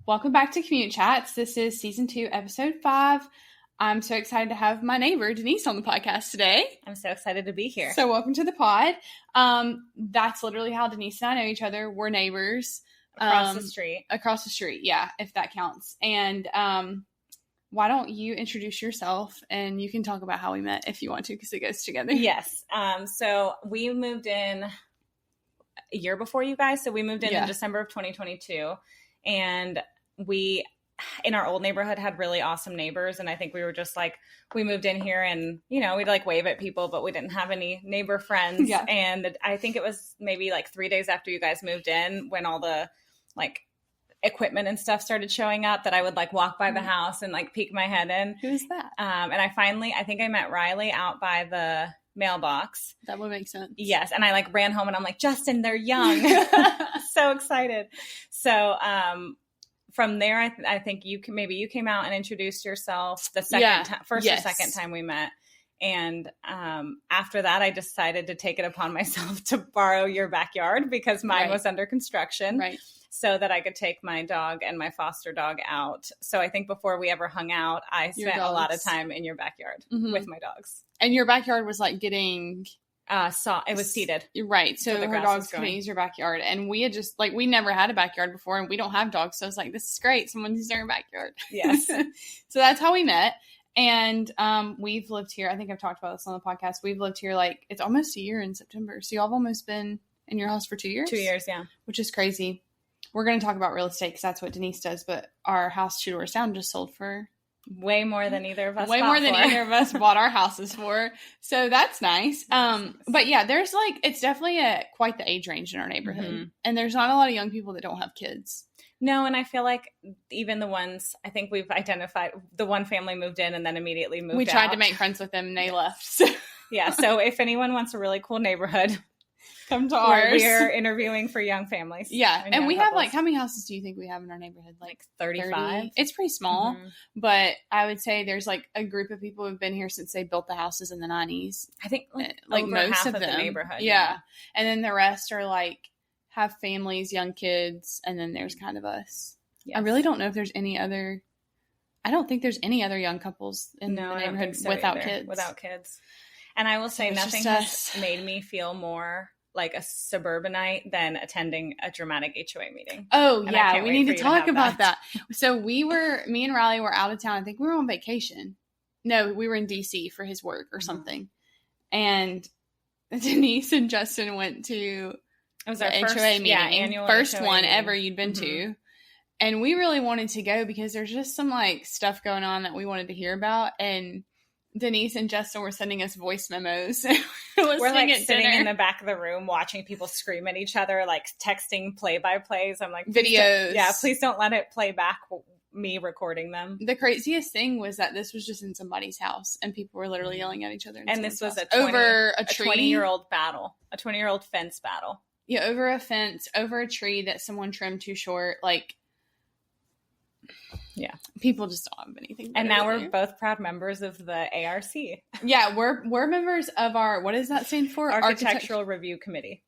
Welcome back to Commute Chats. This is season 2, episode 5. I'm so excited to have my neighbor, Denisse, on the podcast today. I'm so excited to be here. So welcome to the pod. That's literally how Denisse and I know each other. We're neighbors. Across the street. Across the street, yeah, if that counts. And why don't you introduce yourself, and you can talk about how we met if you want to, because it goes together. Yes. So we moved in a year before you guys. So we moved in December of 2022. And we, in our old neighborhood, had really awesome neighbors. And I think we were just like, we moved in here and, you know, we'd like wave at people, but we didn't have any neighbor friends. Yeah. And I think it was maybe like 3 days after you guys moved in when all the like equipment and stuff started showing up that I would like walk by the house and like peek my head in. Who's that? And I think I met Riley out by the mailbox. That would make sense. Yes. And I like ran home and I'm like, Justin, they're young. So excited. So from there, I think you came out and introduced yourself the first or second time we met. And after that, I decided to take it upon myself to borrow your backyard because mine was under construction. Right. So that I could take my dog and my foster dog out. So I think before we ever hung out, I spent a lot of time in your backyard with my dogs. And your backyard was like getting... it was seeded. Right. So her dogs couldn't use your backyard. And we had just, like, we never had a backyard before and we don't have dogs. So it's like, this is great. Someone's using our backyard. Yes. So that's how we met. And we've lived here. I think I've talked about this on the podcast. We've lived here like, it's almost a year in September. So y'all have almost been in your house for 2 years? 2 years, yeah. Which is crazy. We're going to talk about real estate because that's what Denisse does. But our house 2 doors down just sold for way more than either of us bought our houses for. So that's nice. But yeah, there's like, it's definitely quite the age range in our neighborhood. Mm-hmm. And there's not a lot of young people that don't have kids. No, and I feel like even the ones, I think we've identified, the one family moved in and then immediately moved out. We tried to make friends with them and they left. So. Yeah, so if anyone wants a really cool neighborhood, come to ours. We're interviewing for young families. Yeah. And we have like, how many houses do you think we have in our neighborhood? Like 35. 30? It's pretty small, but I would say there's like a group of people who've been here since they built the houses in the 90s. I think like over most half of them. The neighborhood. Yeah. And then the rest are like, have families, young kids, and then there's kind of us. Yes. I really don't know if there's any other, I don't think there's any other young couples in the neighborhood without kids. Without kids. And I will say nothing has made me feel more like a suburbanite than attending a dramatic HOA meeting. Oh, yeah. We need to talk about that. So me and Riley were out of town. I think we were on vacation. No, we were in DC for his work or something. And Denisse and Justin went to our HOA meeting. Annual first HOA one meeting. ever you'd been to. And we really wanted to go because there's just some like stuff going on that we wanted to hear about. And Denisse and Justin were sending us voice memos. We're like sitting in the back of the room watching people scream at each other, like texting play-by-plays. I'm like, videos. Please don't let it play back me recording them. The craziest thing was that this was just in somebody's house and people were literally yelling at each other. And this was over a tree. 20-year-old battle, a 20-year-old fence battle. Yeah, over a fence, over a tree that someone trimmed too short. Like, yeah, people just don't have anything. And now we're both proud members of the ARC. Yeah, we're members of our, what does that stand for? Architectural Review Committee.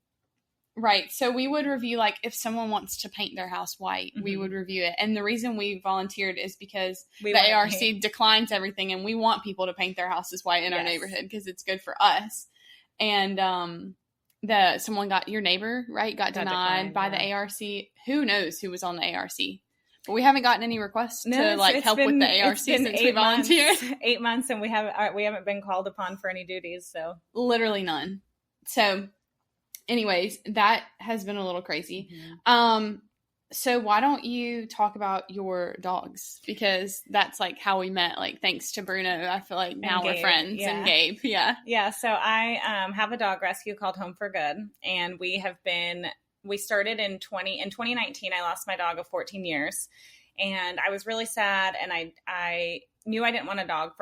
Right. So we would review, like, if someone wants to paint their house white, we would review it. And the reason we volunteered is because the ARC declines everything, and we want people to paint their houses white in our neighborhood because it's good for us. And your neighbor, right, got denied by the ARC. Who knows who was on the ARC? But we haven't gotten any requests to help with the ARC since we volunteered. 8 months, and we haven't been called upon for any duties. So literally none. So, anyways, that has been a little crazy. So why don't you talk about your dogs? Because that's like how we met. Like, thanks to Bruno, I feel like now we're friends. And Gabe, yeah. So I have a dog rescue called Home for Good, and we started in 2019. I lost my dog of 14 years, and I was really sad. And I knew I didn't want a dog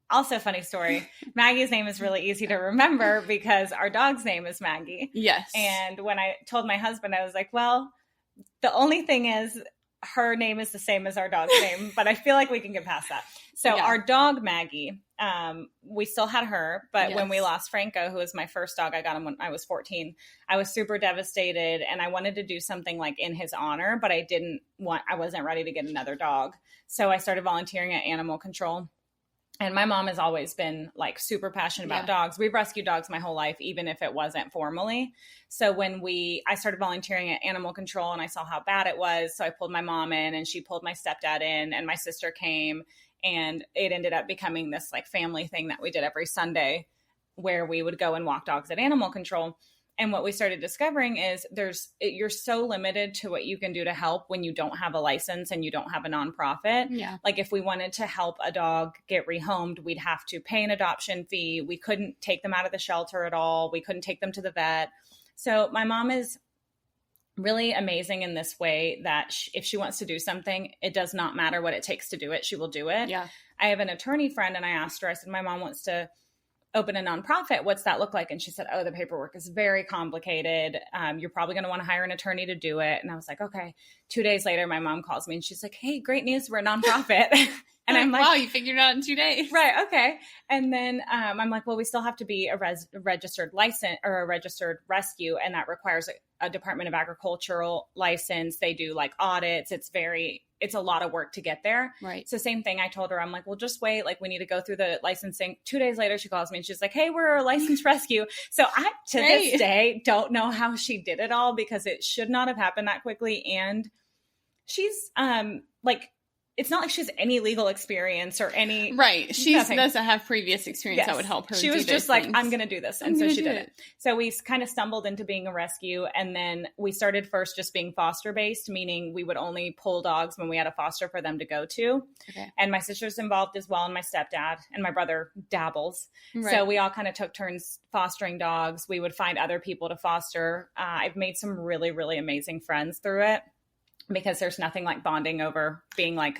also funny story. Maggie's name is really easy to remember because our dog's name is Maggie. Yes. And when I told my husband, I was like, well, the only thing is her name is the same as our dog's name, but I feel like we can get past that. So our dog, Maggie, we still had her, but when we lost Franco, who was my first dog, I got him when I was 14. I was super devastated, and I wanted to do something like in his honor, but I wasn't ready to get another dog. So I started volunteering at animal control. And my mom has always been like super passionate about dogs. We've rescued dogs my whole life, even if it wasn't formally. So when I started volunteering at animal control and I saw how bad it was, so I pulled my mom in and she pulled my stepdad in and my sister came, and it ended up becoming this like family thing that we did every Sunday where we would go and walk dogs at animal control. And what we started discovering is you're so limited to what you can do to help when you don't have a license and you don't have a nonprofit. Yeah. Like if we wanted to help a dog get rehomed, we'd have to pay an adoption fee. We couldn't take them out of the shelter at all. We couldn't take them to the vet. So my mom is really amazing in this way that if she wants to do something, it does not matter what it takes to do it. She will do it. Yeah. I have an attorney friend and I asked her, I said, my mom wants to open a nonprofit. What's that look like? And she said, oh, the paperwork is very complicated. You're probably going to want to hire an attorney to do it. And I was like, okay. 2 days later, my mom calls me and she's like, hey, great news. We're a nonprofit. And I'm like, wow, you figured it out in 2 days. Right. Okay. And then I'm like, well, we still have to be a registered license or a registered rescue. And that requires a Department of Agricultural license. They do like audits. It's a lot of work to get there. Right. So same thing. I told her, I'm like, well, just wait. Like we need to go through the licensing. 2 days later, she calls me and she's like, hey, we're a licensed rescue. So I, to this day, don't know how she did it all because it should not have happened that quickly. And she's like, it's not like she has any legal experience or any. Right. She doesn't have previous experience that would help her. She was just like, I'm going to do this. And so she did it. So we kind of stumbled into being a rescue. And then we started first just being foster based, meaning we would only pull dogs when we had a foster for them to go to. Okay. And my sister's involved as well. And my stepdad and my brother dabbles. Right. So we all kind of took turns fostering dogs. We would find other people to foster. I've made some really, really amazing friends through it. Because there's nothing like bonding over being like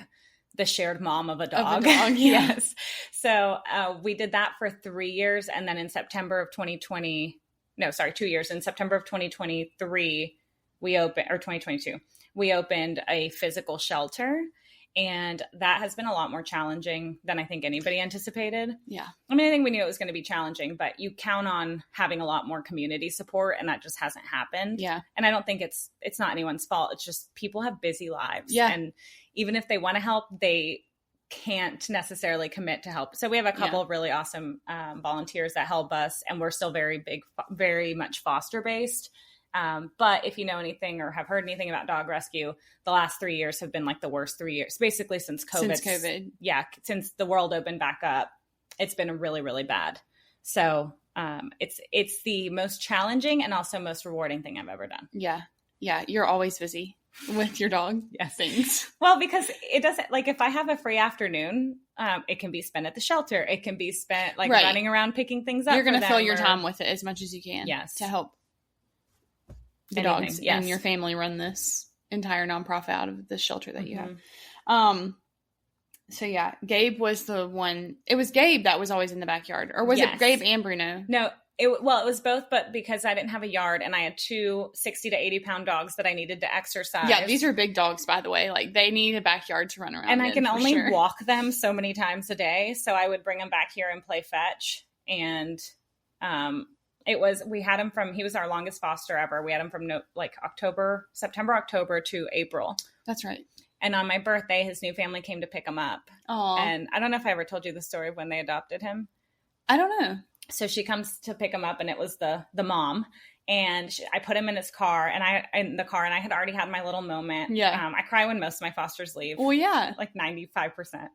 the shared mom of a dog. Yes. So we did that for 3 years. And then in September of 2 years. In September of 2023, we opened, or 2022, we opened a physical shelter. And that has been a lot more challenging than I think anybody anticipated. Yeah. I mean, I think we knew it was going to be challenging, but you count on having a lot more community support, and that just hasn't happened. Yeah. And I don't think it's not anyone's fault. It's just people have busy lives. Yeah. And even if they want to help, they can't necessarily commit to help. So we have a couple of really awesome volunteers that help us, and we're still very much foster based. But if you know anything or have heard anything about dog rescue, the last 3 years have been like the worst 3 years, basically since COVID. Yeah. Since the world opened back up, it's been really, really bad. So, it's the most challenging and also most rewarding thing I've ever done. Yeah. Yeah. You're always busy with your dog. Yes. Things. Well, because it doesn't, like if I have a free afternoon, it can be spent at the shelter. It can be spent like running around picking things up. You're going to fill your time with it as much as you can. Yes. To help the dogs and your family run this entire nonprofit out of the shelter that you have. So yeah, Gabe was the one. It was Gabe that was always in the backyard, or was it Gabe and Bruno? No, it was both, but because I didn't have a yard and I had 2 60 to 80 pound dogs that I needed to exercise. Yeah, these are big dogs, by the way. Like they need a backyard to run around. And I can only walk them so many times a day, so I would bring them back here and play fetch. And we had him he was our longest foster ever. We had him from September, October to April. That's right. And on my birthday, his new family came to pick him up. Aww. And I don't know if I ever told you the story of when they adopted him. I don't know. So she comes to pick him up, and it was the mom. And I put him in his car, and I had already had my little moment. Yeah. I cry when most of my fosters leave. Well, yeah. Like 95%.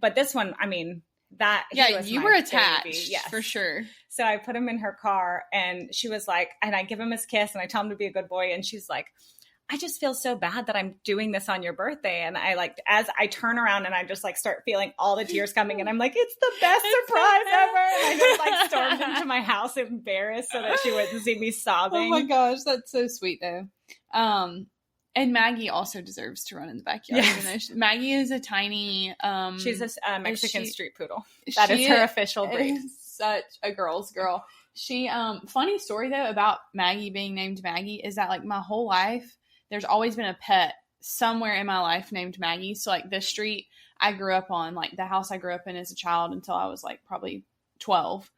But this one, I mean, you were attached. Baby. Yes. For sure. So I put him in her car, and she was like, and I give him his kiss, and I tell him to be a good boy. And she's like, I just feel so bad that I'm doing this on your birthday. And as I turn around and I just start feeling all the tears coming, and I'm like, it's the best surprise ever. And I just stormed into my house embarrassed so that she wouldn't see me sobbing. Oh my gosh. That's so sweet though. And Maggie also deserves to run in the backyard. Yes. Maggie is a tiny... she's a Mexican street poodle. That is her official breed. Such a girl's girl. She, funny story though about Maggie being named Maggie is that my whole life, there's always been a pet somewhere in my life named Maggie. So the street I grew up on, like the house I grew up in as a child until I was like probably 12.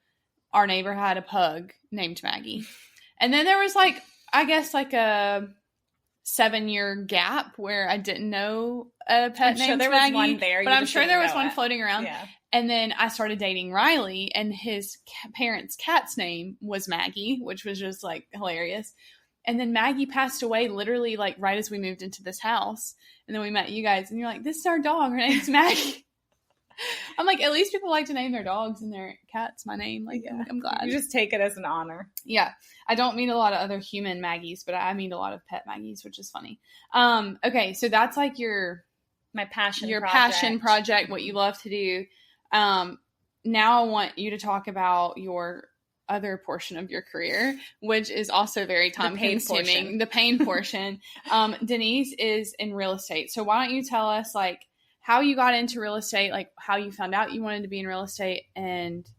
Our neighbor had a pug named Maggie. And then there was like, I guess like a 7-year gap where I didn't know a pet named Maggie. Was one there, but I'm sure there was one floating around. Yeah. And then I started dating Riley, and his parents' cat's name was Maggie, which was just like hilarious. And then Maggie passed away literally like right as we moved into this house. And then we met you guys, and you're like, this is our dog. Her name's Maggie. I'm like, at least people like to name their dogs and their cats my name. Like, yeah. I'm glad. You just take it as an honor. Yeah. I don't meet a lot of other human Maggies, but I meet a lot of pet Maggies, which is funny. Okay. So that's like my passion project, what you love to do. Now I want you to talk about your other portion of your career, which is also very time consuming, the pain portion. Denisse is in real estate. So why don't you tell us like how you got into real estate, like how you found out you wanted to be in real estate, and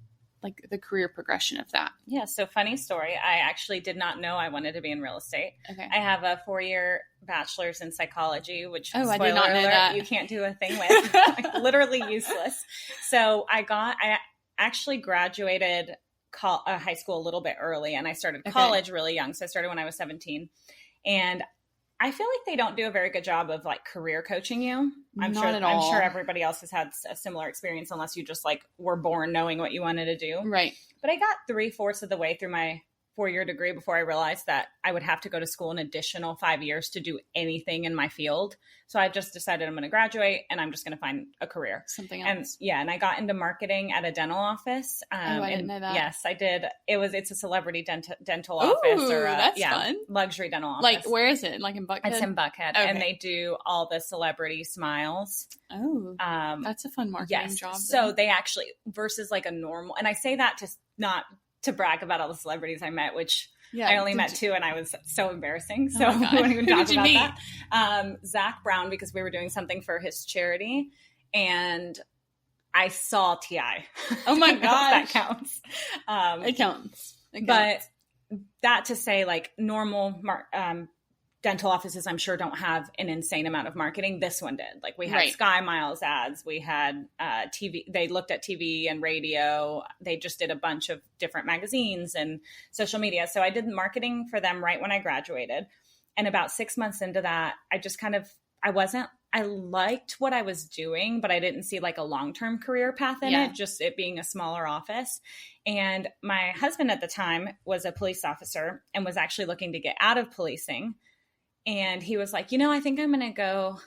like the career progression of that. Yeah. So funny story. I actually did not know I wanted to be in real estate. Okay. I have a 4-year bachelor's in psychology, which I did not know that. You can't do a thing with. Like, literally useless. So I actually graduated high school a little bit early, and I started college really young. So I started when I was 17, and I feel like they don't do a very good job of like career coaching you. I'm sure everybody else has had a similar experience, unless you just like were born knowing what you wanted to do. Right. But I got 3/4 of the way through my 4-year degree before I realized that I would have to go to school an additional 5 years to do anything in my field. So I just decided I'm going to graduate and I'm just going to find a career. Something else. And I got into marketing at a dental office. I didn't know that. Yes, I did. It's a celebrity dental office. Ooh, that's fun. Luxury dental office. Like, where is it? Like in Buckhead? It's in Buckhead. Okay. And they do all the celebrity smiles. Oh, that's a fun marketing job. So they actually, versus like a normal, and I say that to not to brag about all the celebrities I met, which I only met 2, and I was so embarrassing. So I won't even talk about that. Zach Brown, because we were doing something for his charity, and I saw T.I. Oh my gosh. That counts. It counts. But that to say, like normal dental offices, I'm sure, don't have an insane amount of marketing. This one did. Like we had Sky Miles ads. We had TV. They looked at TV and radio. They just did a bunch of different magazines and social media. So I did marketing for them right when I graduated. And about 6 months into that, I just I liked what I was doing, but I didn't see like a long-term career path in it, just it being a smaller office. And my husband at the time was a police officer and was actually looking to get out of policing. And he was like, I think I'm going to go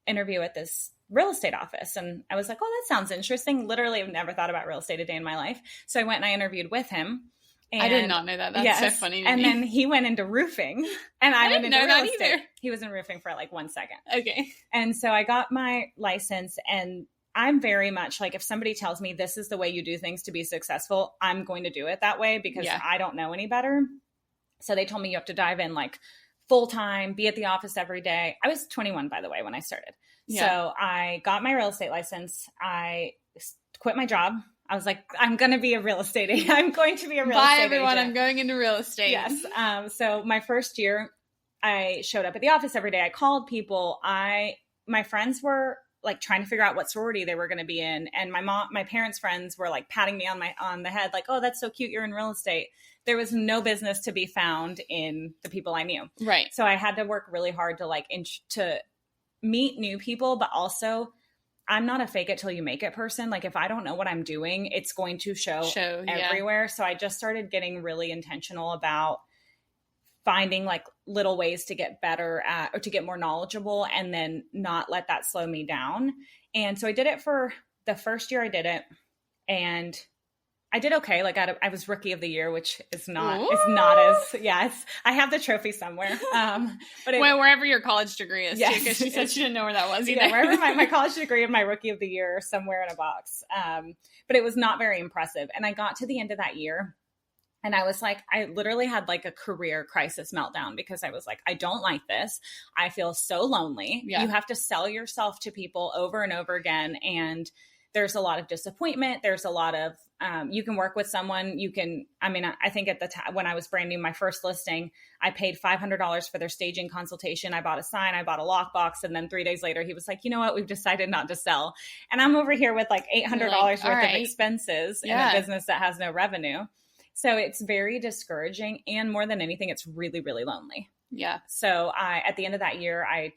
interview at this real estate office. And I was like, oh, that sounds interesting. Literally, I've never thought about real estate a day in my life. So I went and I interviewed with him. And I did not know that. That's so funny to me. And then he went into roofing, and I went into real estate. Either. He was in roofing for like 1 second. Okay. And so I got my license, and I'm very much like, if somebody tells me this is the way you do things to be successful, I'm going to do it that way because I don't know any better. So they told me you have to dive in like full-time, be at the office every day. I was 21, by the way, when I started. Yeah. So I got my real estate license. I quit my job. I was like, I'm going to be a real estate agent. I'm going to be a real estate agent. Bye, everyone. I'm going into real estate. Yes. So my first year, I showed up at the office every day. I called people. My friends were like trying to figure out what sorority they were going to be in. And my parents' friends were like patting me on the head, like, oh, that's so cute. You're in real estate. There was no business to be found in the people I knew. Right. So I had to work really hard to like, to meet new people, but also I'm not a fake it till you make it person. Like if I don't know what I'm doing, it's going to show everywhere. Yeah. So I just started getting really intentional about finding like little ways to get better at, or to get more knowledgeable, and then not let that slow me down. And so I did it for the first year I did it, and I did okay. Like I was rookie of the year, which is not, Ooh. it's not as, I have the trophy somewhere. But wherever your college degree is, yes, too, because she said she didn't know where that was either. Yeah, wherever my college degree of my rookie of the year, somewhere in a box. But it was not very impressive. And I got to the end of that year, and I was like, I literally had like a career crisis meltdown, because I was like, I don't like this. I feel so lonely. Yeah. You have to sell yourself to people over and over again. And there's a lot of disappointment. There's a lot of, you can work with someone, I think at the time when I was brand new, my first listing, I paid $500 for their staging consultation. I bought a sign, I bought a lockbox. And then 3 days later, he was like, you know what, we've decided not to sell. And I'm over here with like $800 worth of expenses in a business that has no revenue. So it's very discouraging. And more than anything, it's really, really lonely. Yeah. So at the end of that year, I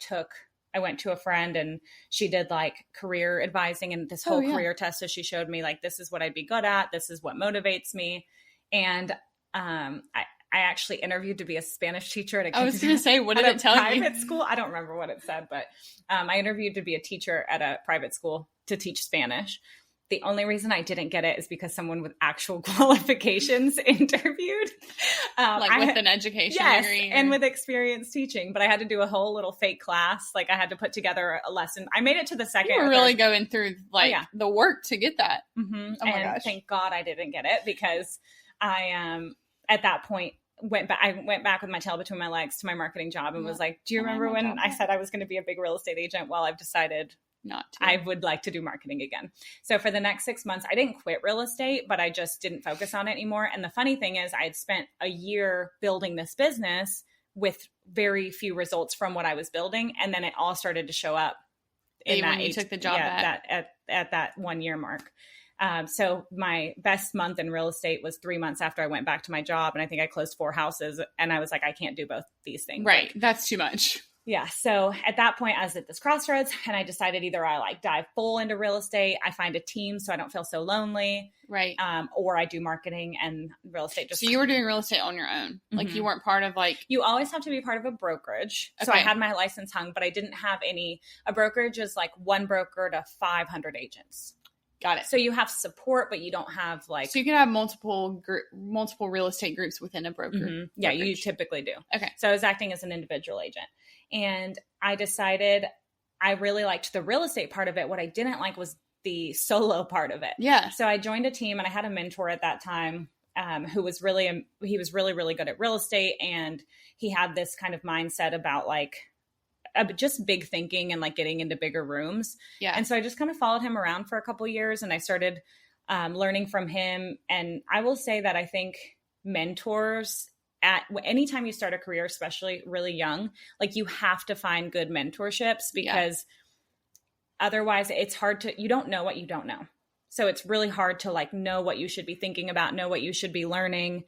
went to a friend and she did like career advising and this whole career test. So she showed me like, this is what I'd be good at. This is what motivates me. And I actually interviewed to be a Spanish teacher at I was going to say, what did it tell you? Private school. I don't remember what it said, but I interviewed to be a teacher at a private school to teach Spanish. The only reason I didn't get it is because someone with actual qualifications interviewed. With an education degree. And with experience teaching. But I had to do a whole little fake class. Like I had to put together a lesson. I made it to the second. You were really going through the work to get that. Mm-hmm. Oh my gosh. Thank God I didn't get it because I, at that point, I went back with my tail between my legs to my marketing job and was like, do you remember when I said I was going to be a big real estate agent? Well, I've decided not to. I would like to do marketing again. So for the next 6 months, I didn't quit real estate, but I just didn't focus on it anymore. And the funny thing is I had spent a year building this business with very few results from what I was building. And then it all started to show up when you took the job back. At that 1 year mark. So my best month in real estate was 3 months after I went back to my job. And I think I closed 4 houses and I was like, I can't do both these things. Right. That's too much. Yeah. So at that point I was at this crossroads and I decided either I like dive full into real estate, I find a team so I don't feel so lonely. Right. Or I do marketing and real estate. So you were doing real estate on your own. Mm-hmm. Like you weren't part of you always have to be part of a brokerage. Okay. So I had my license hung, but I didn't have a brokerage is like one broker to 500 agents. Got it. So you have support, but you don't have so you can have multiple real estate groups within a broker. Mm-hmm. Yeah, you typically do. Okay. So I was acting as an individual agent and I decided I really liked the real estate part of it. What I didn't like was the solo part of it. Yeah. So I joined a team and I had a mentor at that time who was really, really good at real estate. And he had this kind of mindset about just big thinking and getting into bigger rooms. Yeah. And so I just kind of followed him around for a couple of years and I started learning from him. And I will say that I think mentors anytime you start a career, especially really young, you have to find good mentorships because otherwise it's hard you don't know what you don't know. So it's really hard to know what you should be thinking about, know what you should be learning.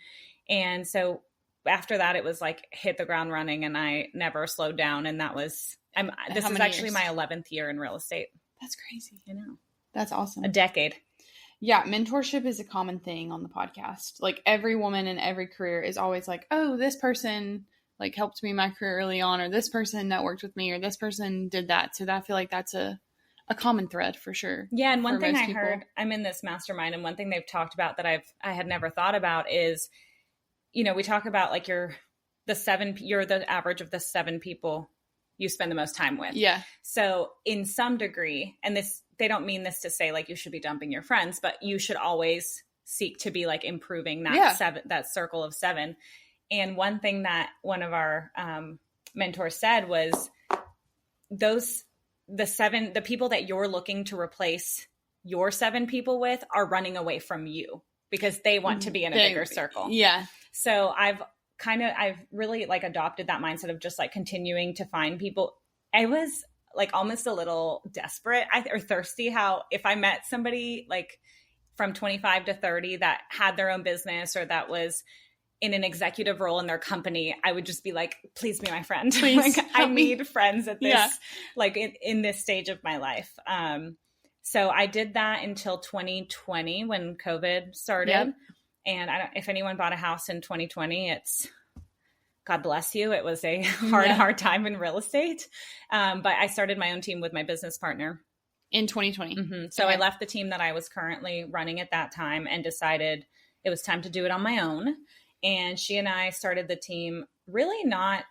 And so after that, it was hit the ground running and I never slowed down. And that was, this is actually years? My 11th year in real estate. That's crazy. I know. That's awesome. A decade. Yeah. Mentorship is a common thing on the podcast. Every woman in every career is always oh, this person helped me in my career early on, or this person that worked with me, or this person did that. So I feel like that's a common thread for sure. Yeah. And one thing I heard, I'm in this mastermind and one thing they've talked about that I had never thought about is, we talk about you're the average of the 7 people you spend the most time with. Yeah. So in some degree, and they don't mean this to say you should be dumping your friends, but you should always seek to be improving that that circle of 7. And one thing that one of our mentors said was the people that you're looking to replace your 7 people with are running away from you because they want to be in a bigger circle. Yeah. So I've really adopted that mindset of just continuing to find people. I was almost a little desperate or thirsty how if I met somebody from 25 to 30 that had their own business or that was in an executive role in their company, I would just be please be my friend. Please I need friends at this, in this stage of my life. So I did that until 2020 when COVID started. Yep. And if anyone bought a house in 2020, it's God bless you. It was a hard time in real estate. But I started my own team with my business partner. In 2020. Mm-hmm. So I left the team that I was currently running at that time and decided it was time to do it on my own. And she and I started the team really not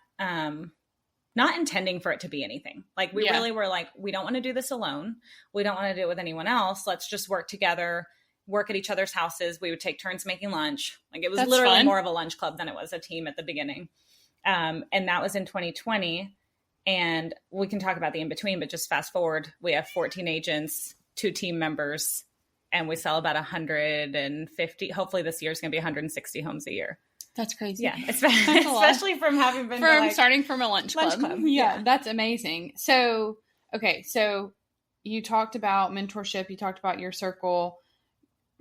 intending for it to be anything. We really were we don't want to do this alone. We don't want to do it with anyone else. Let's just work together, work at each other's houses. We would take turns making lunch. It was That's literally fun. More of a lunch club than it was a team at the beginning. And that was in 2020. And we can talk about the in-between, but just fast forward, we have 14 agents, 2 team members, and we sell about 150. Hopefully this year is going to be 160 homes a year. That's crazy. Yeah, especially from having been starting from a lunch club. Yeah, that's amazing. So, okay, so you talked about mentorship. You talked about your circle.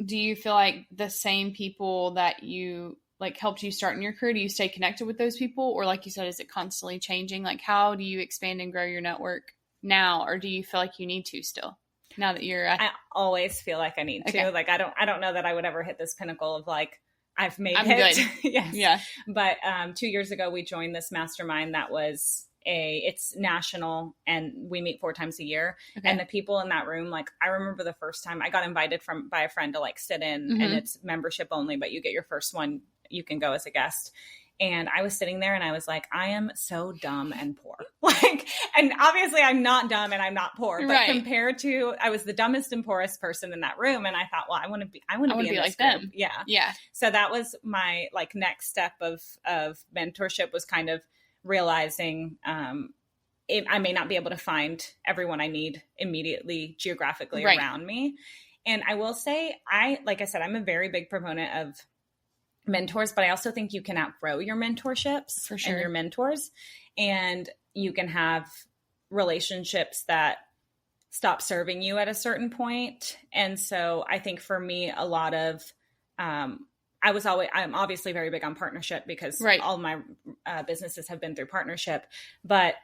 Do you feel like the same people that you like helped you start in your career, do you stay connected with those people? Or like you said, is it constantly changing? Like how do you expand and grow your network now? Or do you feel like you need to still now that you're at... I always feel like I need to. Like I don't know that I would ever hit this pinnacle of like, I've made it. Good. Yes. Yeah. But 2 years ago, we joined this mastermind that was it's national, and we meet 4 times a year. Okay. And the people in that room, like I remember the first time I got invited by a friend to like sit in, and it's membership only, but you get your first one, you can go as a guest. And I was sitting there and I was like, I am so dumb and poor. Like, and obviously I'm not dumb and I'm not poor, but compared to, I was the dumbest and poorest person in that room. And I thought, well, I want to be like them. Yeah. Yeah. So that was my like next step of mentorship, was kind of realizing, I may not be able to find everyone I need immediately geographically around me. And I will say, like I said, I'm a very big proponent of mentors, but I also think you can outgrow your mentorships for sure, and your mentors, and you can have relationships that stop serving you at a certain point. And so I think for me, a lot of, I'm obviously very big on partnership because all my businesses have been through partnership, but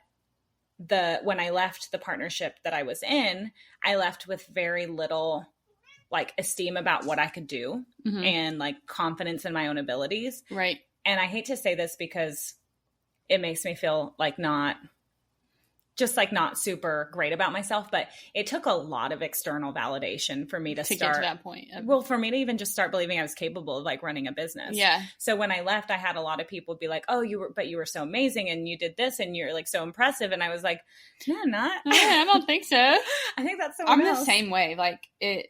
when I left the partnership that I was in, I left with very little like esteem about what I could do and like confidence in my own abilities. Right. And I hate to say this because it makes me feel like not super great about myself, but it took a lot of external validation for me to start get to that point. Well, for me to even just start believing I was capable of like running a business. Yeah. So when I left, I had a lot of people be like, "Oh, you were so amazing and you did this and you're like so impressive." And I was like, "No, I'm not." I don't think so. I think that's someone else. I'm the same way. Like it.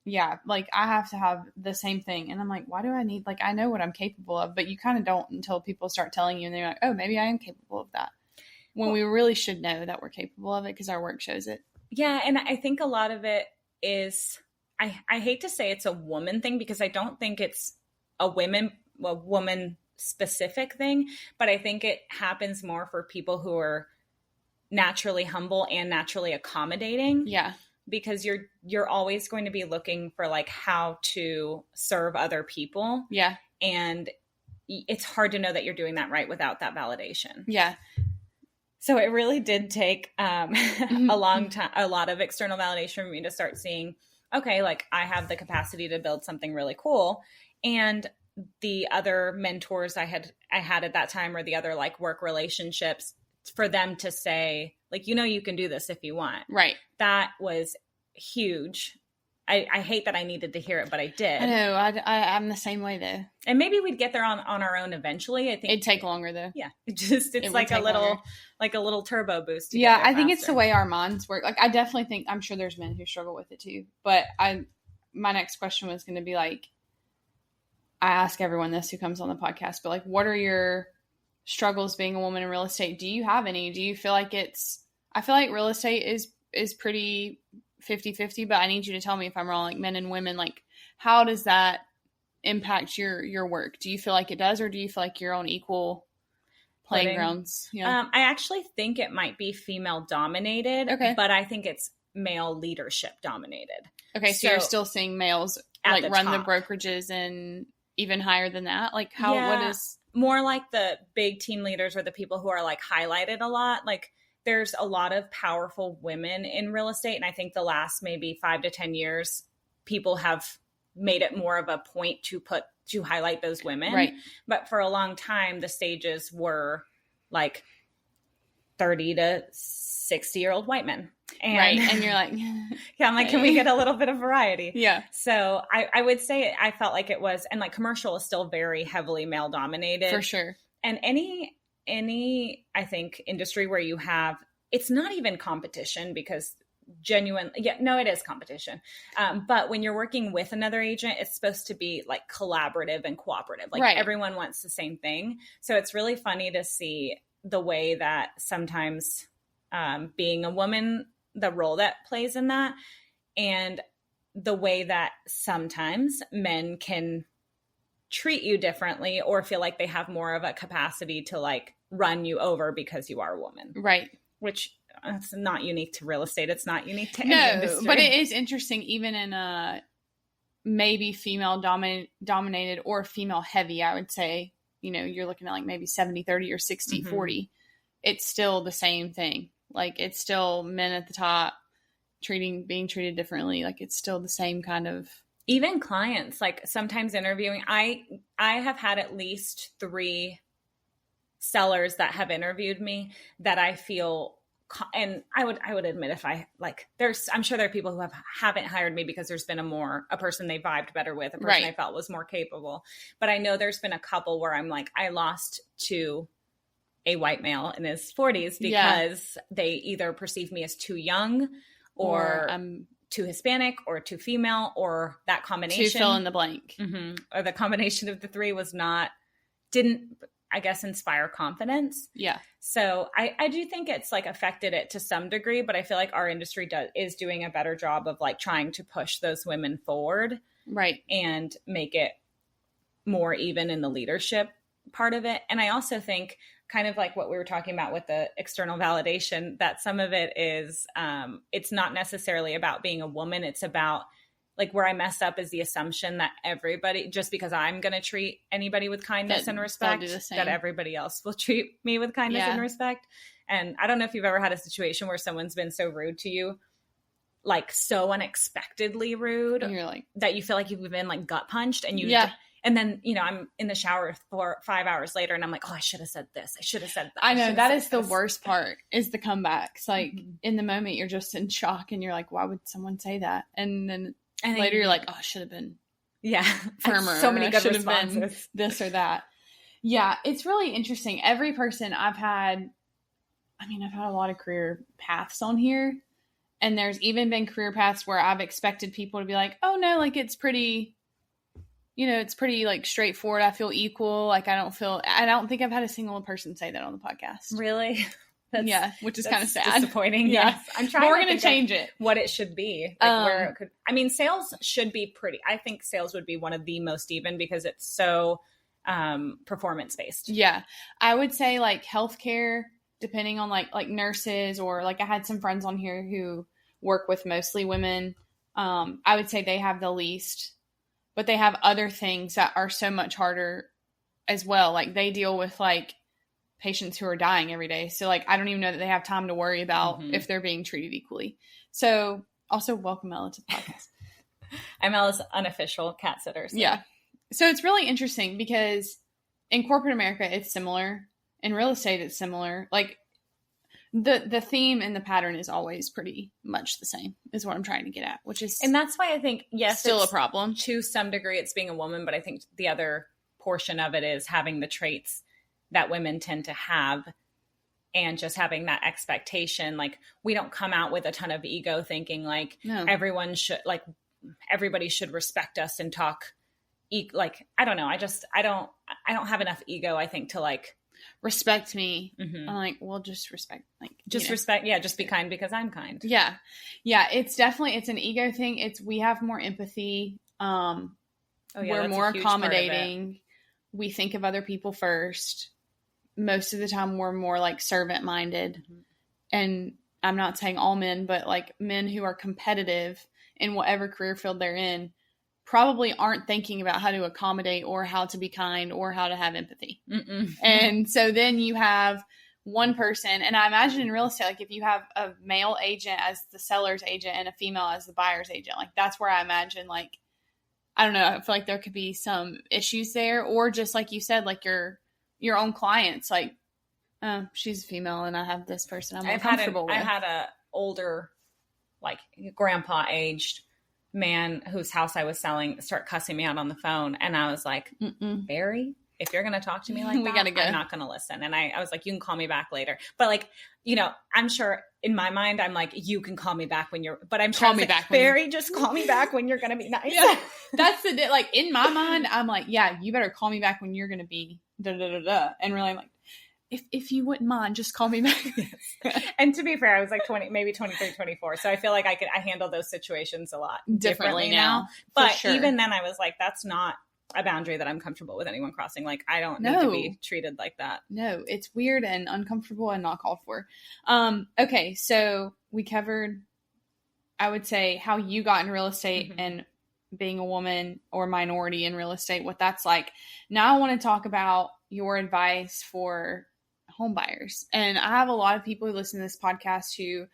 Yeah, like I have to have the same thing. And I'm like, why do I need, like, I know what I'm capable of, but you kind of don't until people start telling you and they're like, oh, maybe I am capable of that. When we really should know that we're capable of it because our work shows it. Yeah. And I think a lot of it is, I hate to say it's a woman thing because I don't think it's a woman specific thing, but I think it happens more for people who are naturally humble and naturally accommodating. Yeah. Because you're always going to be looking for like how to serve other people. Yeah. And it's hard to know that you're doing that right without that validation. Yeah. So it really did take a long time, a lot of external validation for me to start seeing, okay, like I have the capacity to build something really cool. And the other mentors I had at that time, or the other like work relationships, for them to say, like, you can do this if you want. Right. That was huge. I hate that I needed to hear it, but I did. I know. I'm the same way though. And maybe we'd get there on our own eventually. I think it'd take longer though. Yeah. It's like a little turbo boost. Yeah. I think it's the way our minds work. Like I definitely think, I'm sure there's men who struggle with it too, but my next question was going to be like, I ask everyone this who comes on the podcast, but like, what are your struggles being a woman in real estate? Do you have any? Do you feel like I feel like real estate is pretty 50-50, but I need you to tell me if I'm wrong, like men and women, like how does that impact your work? Do you feel like it does, or do you feel like you're on equal playing grounds? Yeah. I actually think it might be female dominated, but I think it's male leadership dominated. Okay. So you're still seeing males like run the brokerages and even higher than that? Like what is more like the big team leaders or the people who are like highlighted a lot? Like there's a lot of powerful women in real estate. And I think the last maybe 5 to 10 years, people have made it more of a point to highlight those women. Right. But for a long time, the stages were like 30 to 60-year-old white men. And you're like, yeah, I'm like, can we get a little bit of variety? Yeah. So I would say I felt like it was, and like commercial is still very heavily male dominated. For sure. And any, I think, industry where you have, it's not even competition because it is competition. But when you're working with another agent, it's supposed to be like collaborative and cooperative. Like everyone wants the same thing. So it's really funny to see the way that sometimes being a woman, the role that plays in that, and the way that sometimes men can treat you differently or feel like they have more of a capacity to like run you over because you are a woman. Right. Which it's not unique to real estate. It's not unique to any industry. But it is interesting even in a maybe female dominated or female heavy, I would say, you know, you're looking at like maybe 70-30 or 60-40. It's still the same thing. Like it's still men at the top being treated differently. Like it's still the same kind of. Even clients, like sometimes interviewing, I have had at least 3 sellers that have interviewed me that I feel, and I would admit if I like, I'm sure there are people who haven't hired me because there's been a person they vibed better with, a person I felt was more capable. But I know there's been a couple where I'm like, I lost to a white male in his 40s because they either perceive me as too young or too Hispanic or too female, or that combination. To fill in the blank. Or the combination of the 3 didn't, I guess, inspire confidence. Yeah. So I do think it's like affected it to some degree, but I feel like our industry is doing a better job of like trying to push those women forward. Right. And make it more even in the leadership part of it. And I also think kind of like what we were talking about with the external validation, that some of it is, it's not necessarily about being a woman. It's about like where I mess up is the assumption that everybody, just because I'm going to treat anybody with kindness and respect, that everybody else will treat me with kindness and respect. And I don't know if you've ever had a situation where someone's been so rude to you, like so unexpectedly rude, and you're like, that you feel like you've been like gut punched, and and then, you know, I'm in the shower 4 or 5 hours later and I'm like, oh, I should have said this. I should have said that. I know that is the worst part, is the comebacks. Like in the moment you're just in shock and you're like, why would someone say that? And then later you're like, oh, I should have been firmer. So many good responses. This or that. Yeah. It's really interesting. Every person I've had a lot of career paths on here, and there's even been career paths where I've expected people to be like, oh no, like it's pretty, you know, it's pretty like straightforward. I feel equal. Like I don't think I've had a single person say that on the podcast. Really? Which is kind of sad. Disappointing. Yes. I'm trying we're going to change it. What it should be. Like where it could, sales should be pretty. I think sales would be one of the most even because it's so performance based. Yeah. I would say like healthcare, depending on like nurses, or like I had some friends on here who work with mostly women. I would say they have the least. But they have other things that are so much harder as well. Like they deal with like patients who are dying every day. So like, I don't even know that they have time to worry about if they're being treated equally. So also welcome Ella to the podcast. I'm Ella's unofficial cat sitter. So. Yeah. So it's really interesting because in corporate America, it's similar. In real estate, it's similar. Like the theme and the pattern is always pretty much the same, is what I'm trying to get at, which is, and that's why I think, yes, still a problem to some degree. It's being a woman, but I think the other portion of it is having the traits that women tend to have, and just having that expectation. Like we don't come out with a ton of ego thinking like everybody should respect us and talk. Like, I don't know. I don't have enough ego, I think, to like, respect me. I'm like, well, just respect, like just respect. Yeah. Just be kind because I'm kind. Yeah. Yeah. It's an ego thing. We have more empathy. We're more accommodating. We think of other people first. Most of the time we're more like servant minded. And I'm not saying all men, but like men who are competitive in whatever career field they're in probably aren't thinking about how to accommodate or how to be kind or how to have empathy. And so then you have one person, and I imagine in real estate, like if you have a male agent as the seller's agent and a female as the buyer's agent, like that's where I imagine, like, I don't know, I feel like there could be some issues there, or just like you said, like your own clients, like, oh, she's a female and I have this person I'm more comfortable with. I had a older, like grandpa aged man whose house I was selling start cussing me out on the phone. And I was like, Barry, if you're going to talk to me like that, I'm not going to listen. And I was like, you can call me back later. But like, you know, I'm sure in my mind, I'm like, you can call me back when you're, but I'm sure like, Barry, just call me back when you're going to be nice. Yeah. That's like in my mind, I'm like, yeah, you better call me back when you're going to be da da da da. And really like, if you wouldn't mind, just call me back. Yes. And to be fair, I was like 20, maybe 23, 24. So I feel like I handle those situations a lot differently now. But sure. Even then I was like, that's not a boundary that I'm comfortable with anyone crossing. Like, I don't need to be treated like that. No, it's weird and uncomfortable and not called for. Okay. So we covered, I would say, how you got in real estate and being a woman or minority in real estate, what that's like. Now I want to talk about your advice for home buyers. And I have a lot of people who listen to this podcast who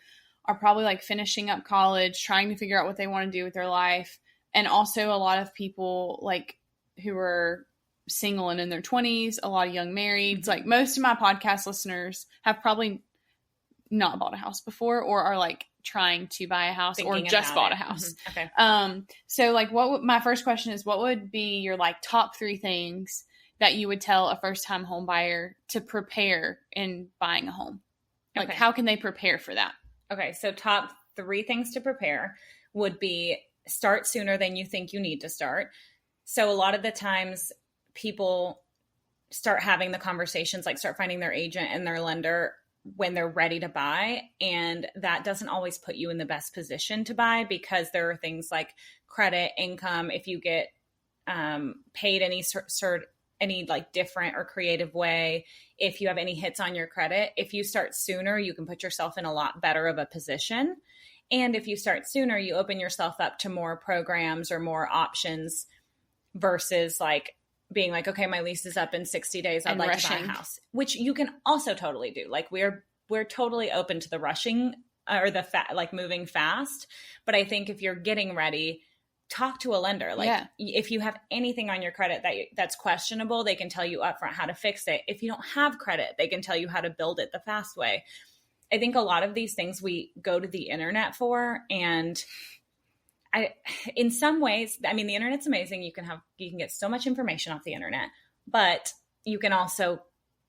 are probably like finishing up college, trying to figure out what they want to do with their life. And also a lot of people like who are single and in their 20s, a lot of young marrieds. Like most of my podcast listeners have probably not bought a house before or are like trying to buy a house or just bought a house. Okay. So like my first question is, what would be your like top 3 things that you would tell a first time home buyer to prepare in buying a home? Like how can they prepare for that? Okay. So top 3 things to prepare would be start sooner than you think you need to start. So a lot of the times people start having the conversations, like start finding their agent and their lender when they're ready to buy. And that doesn't always put you in the best position to buy because there are things like credit, income, if you get paid any like different or creative way, if you have any hits on your credit. If you start sooner, you can put yourself in a lot better of a position. And if you start sooner, you open yourself up to more programs or more options versus like being like, okay, my lease is up in 60 days. I'd like to buy a house, which you can also totally do. Like we're totally open to the rushing or the like moving fast. But I think if you're getting ready, talk to a lender. Like if you have anything on your credit that's questionable, they can tell you upfront how to fix it. If you don't have credit, they can tell you how to build it the fast way. I think a lot of these things we go to the internet for, and in some ways, I mean, the internet's amazing. You can get so much information off the internet, but you can also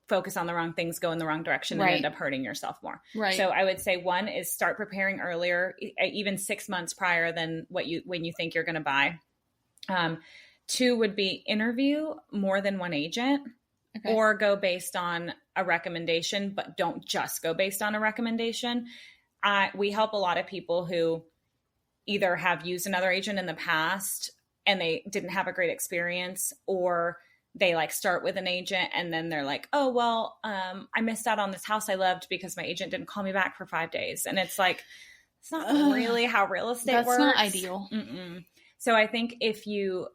focus on the wrong things, go in the wrong direction, and end up hurting yourself more. Right. So I would say 1 is start preparing earlier, even 6 months prior than when you think you're going to buy. 2 would be interview more than one agent. Okay. Or go based on a recommendation, but don't just go based on a recommendation. We help a lot of people who either have used another agent in the past and they didn't have a great experience, or they like start with an agent and then they're like, oh, well, I missed out on this house I loved because my agent didn't call me back for 5 days. And it's like, it's not really how real estate works. That's not ideal. So I think if you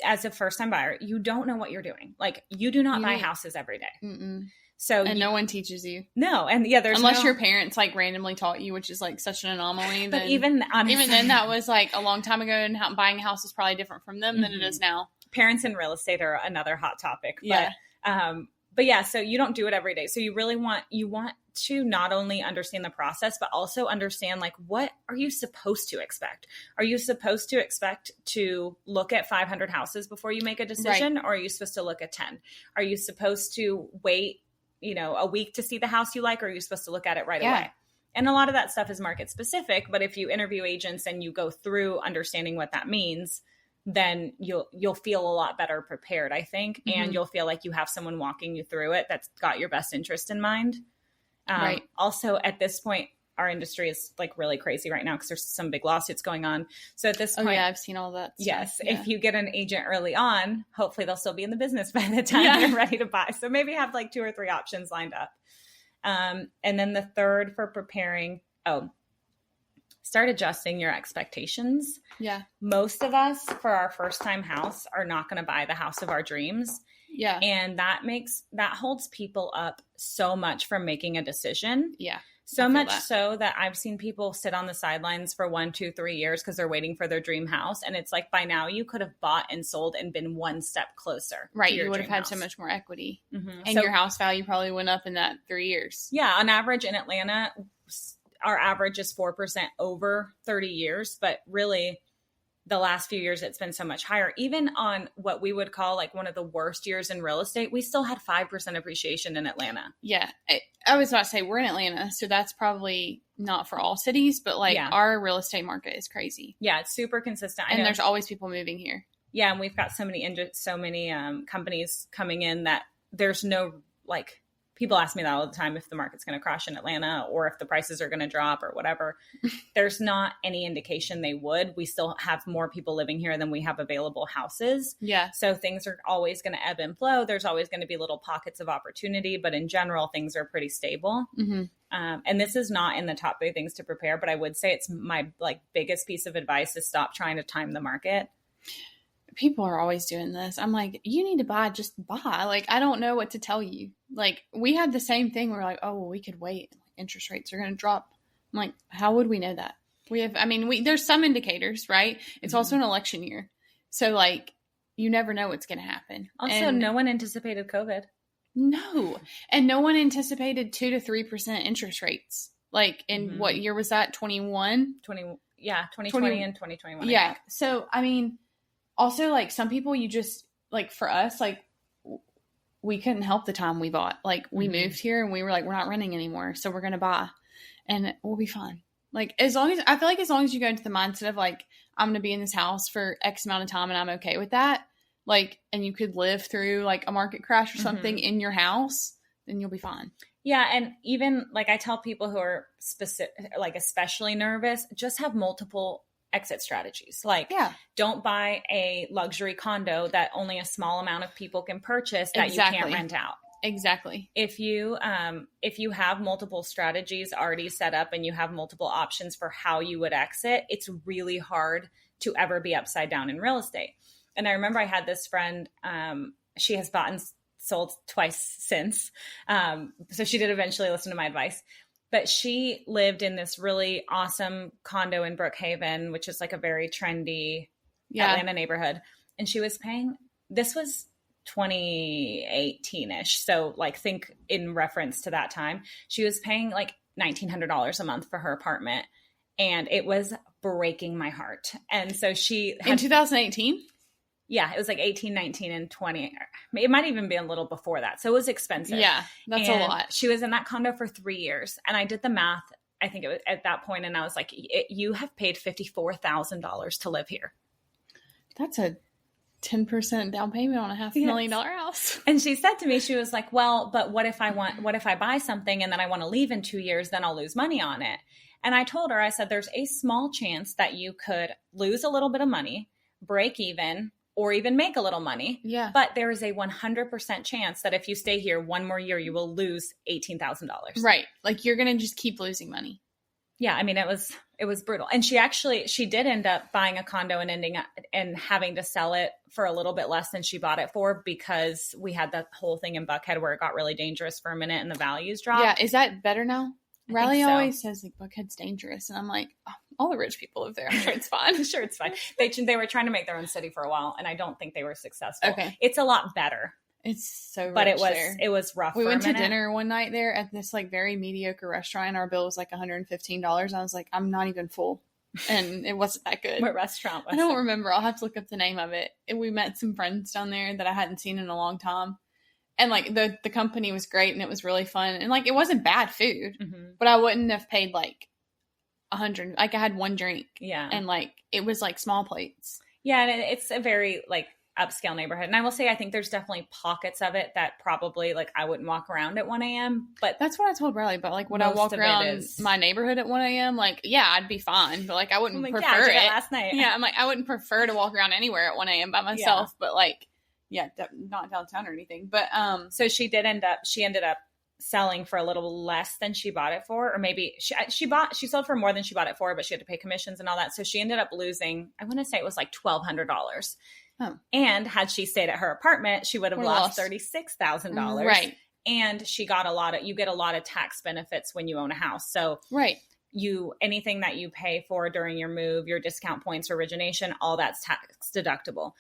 as a first time buyer, you don't know what you're doing. Like you do not buy houses every day. So no one teaches you. No. And there's unless your parents like randomly taught you, which is like such an anomaly. But even then that was like a long time ago, and buying a house is probably different from them than it is now. Parents in real estate are another hot topic. But yeah, so you don't do it every day. So you really want to not only understand the process, but also understand like, what are you supposed to expect? Are you supposed to expect to look at 500 houses before you make a decision? Right. Or are you supposed to look at 10? Are you supposed to wait, a week to see the house you like, or are you supposed to look at it right away? And a lot of that stuff is market specific, but if you interview agents and you go through understanding what that means, then you'll feel a lot better prepared, I think. And you'll feel like you have someone walking you through it that's got your best interest in mind. Right. Also, at this point, our industry is like really crazy right now because there's some big lawsuits going on. So at this point, I've seen all that stuff. Yes. If you get an agent early on, hopefully they'll still be in the business by the time you're ready to buy. So maybe have like 2 or 3 options lined up. And then the third for preparing, start adjusting your expectations. Yeah. Most of us for our first time house are not going to buy the house of our dreams. Yeah. And that holds people up so much from making a decision. Yeah. So much so that I've seen people sit on the sidelines for 1, 2, 3 years because they're waiting for their dream house. And it's like, by now you could have bought and sold and been one step closer. Right. You would have had so much more equity. And your house value probably went up in that 3 years. Yeah. On average in Atlanta, our average is 4% over 30 years, but really the last few years, it's been so much higher. Even on what we would call like one of the worst years in real estate, we still had 5% appreciation in Atlanta. Yeah. I was about to say, we're in Atlanta, so that's probably not for all cities, but like our real estate market is crazy. Yeah. It's super consistent. And there's always people moving here. Yeah. And we've got so many companies coming in that there's no like people ask me that all the time, if the market's going to crash in Atlanta or if the prices are going to drop or whatever. There's not any indication they would. We still have more people living here than we have available houses. Yeah. So things are always going to ebb and flow. There's always going to be little pockets of opportunity, but in general, things are pretty stable. Mm-hmm. And this is not in the top 3 things to prepare, but I would say it's my like biggest piece of advice is stop trying to time the market. People are always doing this. I'm like, you need to buy, just buy. Like, I don't know what to tell you. Like, we had the same thing. We're like, oh, well, we could wait. Interest rates are going to drop. I'm like, how would we know that? There's some indicators, right? It's also an election year. So, like, you never know what's going to happen. Also, no one anticipated COVID. No. And no one anticipated 2 to 3% interest rates. Like, in what year was that? 21? 2020 and 2021. Yeah. So, also, like, some people you just, like, for us, like, we couldn't help the time we bought. Like, we moved here and we were like, we're not renting anymore. So we're going to buy and we'll be fine. Like, I feel like as long as you go into the mindset of, like, I'm going to be in this house for X amount of time and I'm okay with that. Like, and you could live through, like, a market crash or something in your house, then you'll be fine. Yeah. And even, like, I tell people who are especially nervous, just have multiple exit strategies. Like, don't buy a luxury condo that only a small amount of people can purchase that you can't rent out. Exactly. If you have multiple strategies already set up and you have multiple options for how you would exit, it's really hard to ever be upside down in real estate. And I remember I had this friend, she has bought and sold twice since. So she did eventually listen to my advice. But she lived in this really awesome condo in Brookhaven, which is like a very trendy Atlanta neighborhood. And she was paying, this was 2018-ish. So, like, think in reference to that time, she was paying like $1,900 a month for her apartment. And it was breaking my heart. And so she had, in 2018? Yeah, it was like 18, 19, and 20. It might even be a little before that. So it was expensive. Yeah, that's a lot. She was in that condo for 3 years. And I did the math, I think it was at that point, and I was like, you have paid $54,000 to live here. That's a 10% down payment on a $500,000 house. And she said to me, she was like, well, but what if I buy something and then I want to leave in 2 years, then I'll lose money on it. And I told her, I said, there's a small chance that you could lose a little bit of money, break even, or even make a little money. Yeah. But there is a 100% chance that if you stay here one more year, you will lose $18,000. Right. Like, you're going to just keep losing money. Yeah. I mean, it was brutal. And she did end up buying a condo and having to sell it for a little bit less than she bought it for, because we had that whole thing in Buckhead where it got really dangerous for a minute and the values dropped. Yeah. Is that better now? Riley always says, like, Buckhead's dangerous. And I'm like, oh, all the rich people live there. I'm sure it's fine. I'm sure it's fine. They were trying to make their own city for a while, and I don't think they were successful. Okay. It's a lot better. It's so rich. But there. It was rough. We went to dinner one night there at this, like, very mediocre restaurant. Our bill was like $115. I was like, I'm not even full. And it wasn't that good. What restaurant was I don't remember. I'll have to look up the name of it. And we met some friends down there that I hadn't seen in a long time. And, like, the company was great and it was really fun. And, like, it wasn't bad food, but I wouldn't have paid, like, $100. Like, I had one drink. Yeah. And, like, it was, like, small plates. Yeah. And it's a very, like, upscale neighborhood. And I will say, I think there's definitely pockets of it that probably, like, I wouldn't walk around at 1 a.m. But that's what I told Riley. But, like, would I walk around my neighborhood at 1 a.m.? Like, yeah, I'd be fine. But, like, I wouldn't prefer it. Last night. Yeah. I'm like, I wouldn't prefer to walk around anywhere at 1 a.m. by myself. But, like, yeah, not downtown or anything. But so she ended up selling for a little less than she bought it for, or maybe she sold for more than she bought it for, but she had to pay commissions and all that. So she ended up losing, I want to say it was like $1,200. Oh. And had she stayed at her apartment, she would have lost $36,000. Right. And she got you get a lot of tax benefits when you own a house. So right. Anything that you pay for during your move, your discount points, origination, all that's tax deductible.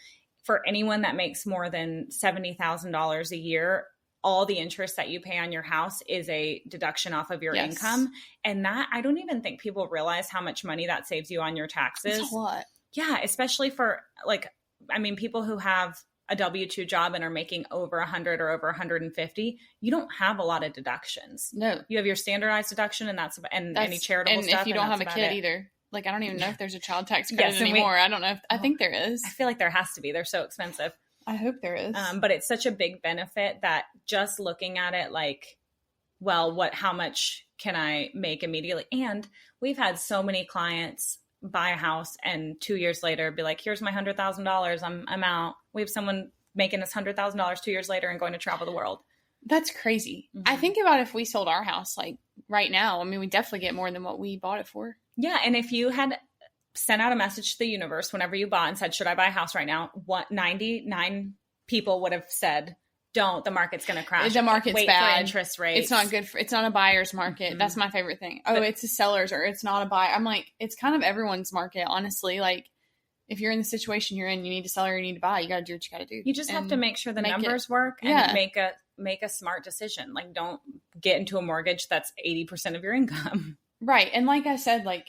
For anyone that makes more than $70,000 a year, all the interest that you pay on your house is a deduction off of your income. And that, I don't even think people realize how much money that saves you on your taxes. It's a lot. Yeah, especially for, like, I mean, people who have a W-2 job and are making over 100 or over 150, you don't have a lot of deductions. No. You have your standardized deduction and that's any charitable stuff. And if you don't have a kid either. Like, I don't even know if there's a child tax credit anymore. I don't know. I think there is. I feel like there has to be. They're so expensive. I hope there is. But it's such a big benefit that just looking at it, like, well, how much can I make immediately? And we've had so many clients buy a house and 2 years later be like, here's my $100,000. I'm out. We have someone making us $100,000 2 years later and going to travel the world. That's crazy. I think about if we sold our house like right now, I mean, we definitely get more than what we bought it for. Yeah. And if you had sent out a message to the universe whenever you bought and said, should I buy a house right now? 99 people would have said, don't, the market's going to crash. The market's Wait bad. for interest rates. It's not good it's not a buyer's market. That's my favorite thing. Oh, it's a seller's or it's not a buyer. I'm like, it's kind of everyone's market, honestly. Like, if you're in the situation you're in, you need to sell or you need to buy. You got to do what you got to do. You just have to make sure the numbers work and make a smart decision. Like, don't get into a mortgage that's 80% of your income. Right. And like I said, like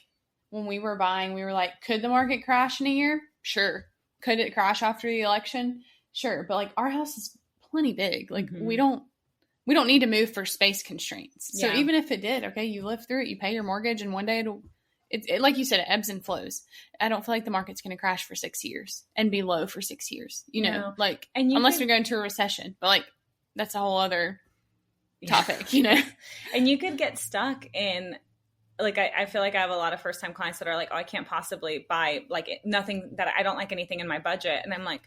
when we were buying, we were like, could the market crash in a year? Sure. Could it crash after the election? Sure. But like our house is plenty big. Like we don't need to move for space constraints. So even if it did, okay, you live through it, you pay your mortgage, and one day it like you said, it ebbs and flows. I don't feel like the market's going to crash for 6 years and be low for 6 years, like, and unless we go into a recession, but like, that's a whole other topic, and you could get stuck in, like, I feel like I have a lot of first time clients that are like, oh, I can't possibly buy like nothing that I don't like anything in my budget. And I'm like,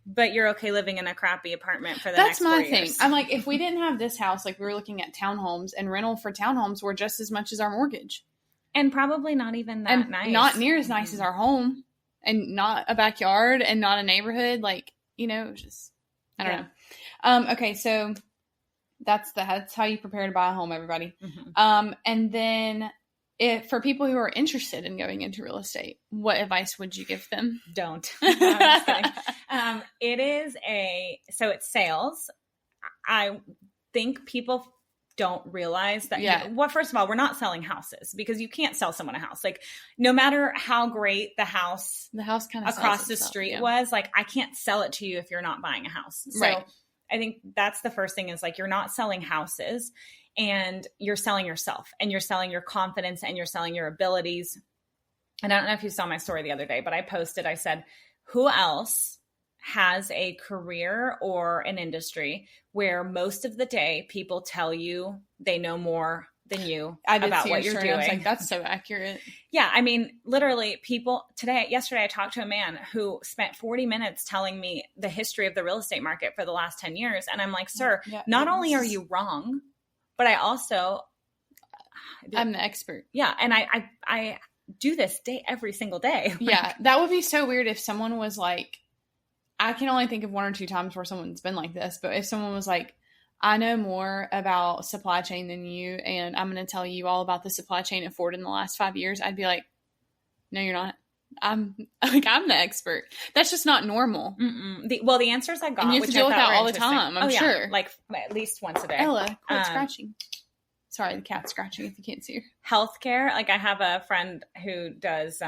but you're okay living in a crappy apartment for the next 4 years. That's my thing. I'm like, if we didn't have this house, like we were looking at townhomes, and rental for townhomes were just as much as our mortgage. And probably not even that nice. Not near as nice as our home, and not a backyard, and not a neighborhood. Like, it was just, I don't know. Okay. So that's how you prepare to buy a home, everybody. And then for people who are interested in going into real estate, what advice would you give them? Don't. I'm just kidding. It's sales. I think people don't realize that. Well, first of all, we're not selling houses, because you can't sell someone a house. Like, no matter how great the house kind of across the street was, like, I can't sell it to you if you're not buying a house. So I think that's the first thing, is like, you're not selling houses, and you're selling yourself, and you're selling your confidence, and you're selling your abilities. And I don't know if you saw my story the other day, but I said, who else has a career or an industry where most of the day people tell you they know more than you about what you're doing? I was like, that's so accurate. Yeah. I mean, literally yesterday I talked to a man who spent 40 minutes telling me the history of the real estate market for the last 10 years. And I'm like, sir, not only are you wrong, but I'm the expert. Yeah. And I do this every single day. Yeah. That would be so weird if someone was like, I can only think of 1 or 2 times where someone's been like this, but if someone was like, I know more about supply chain than you, and I'm going to tell you all about the supply chain at Ford in the last 5 years, I'd be like, no, you're not. I'm the expert. That's just not normal. The answers I got, and you have to deal with that all the time. I'm sure, like at least once a day. Ella, quit scratching. Sorry, the cat's scratching. If you can't see her. Healthcare. Like, I have a friend who does.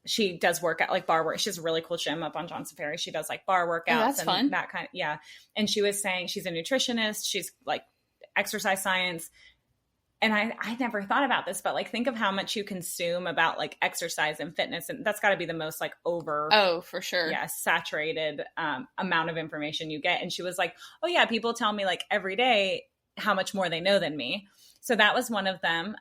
She does work at like bar work. She has a really cool gym up on Johnson Ferry. She does like bar workouts. That's fun. That kind of, yeah. And she was saying she's a nutritionist. She's like exercise science. And I never thought about this, but like, think of how much you consume about like exercise and fitness. And that's got to be the most like Oh, for sure. Yeah. Saturated amount of information you get. And she was like, oh yeah, people tell me like every day how much more they know than me. So that was one of them.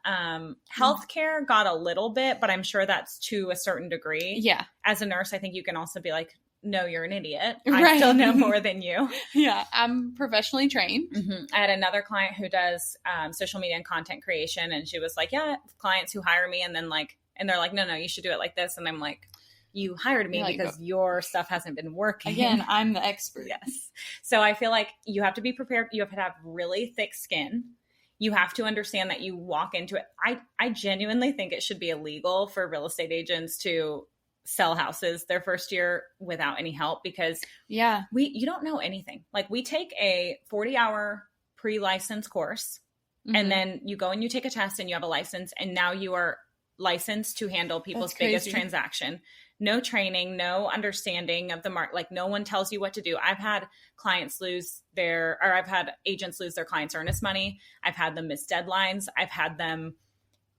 Healthcare got a little bit, but I'm sure that's to a certain degree. Yeah. As a nurse, I think you can also be like, no, you're an idiot. I still know more than you. Yeah. I'm professionally trained. I had another client who does social media and content creation. And she was like, yeah, clients who hire me. And then and they're like, no, you should do it like this. And I'm like, you hired me because your stuff hasn't been working. Again, I'm the expert. Yes. So I feel like you have to be prepared. You have to have really thick skin. You have to understand that you walk into it. I genuinely think it should be illegal for real estate agents to sell houses their first year without any help, because you don't know anything. Like, we take a 40-hour pre-license course, and then you go and you take a test and you have a license, and now you are licensed to handle people's biggest transaction. No training, no understanding of the market. Like, no one tells you what to do. I've had agents lose their clients' earnest money. I've had them miss deadlines. I've had them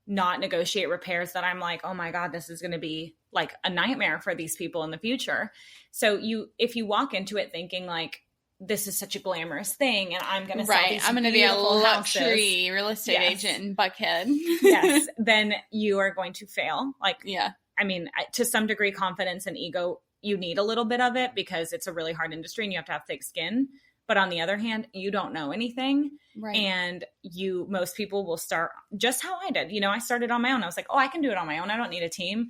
not negotiate repairs that I'm like, oh my God, this is going to be like a nightmare for these people in the future. So if you walk into it thinking like, this is such a glamorous thing and I'm going to sell these I'm going to be a luxury houses. real estate agent in Buckhead. Yes. Then you are going to fail. Like, yeah. I mean, to some degree, confidence and ego, you need a little bit of it because it's a really hard industry and you have to have thick skin. But on the other hand, you don't know anything. Right. And most people will start just how I did. You know, I started on my own. I was like, oh, I can do it on my own. I don't need a team.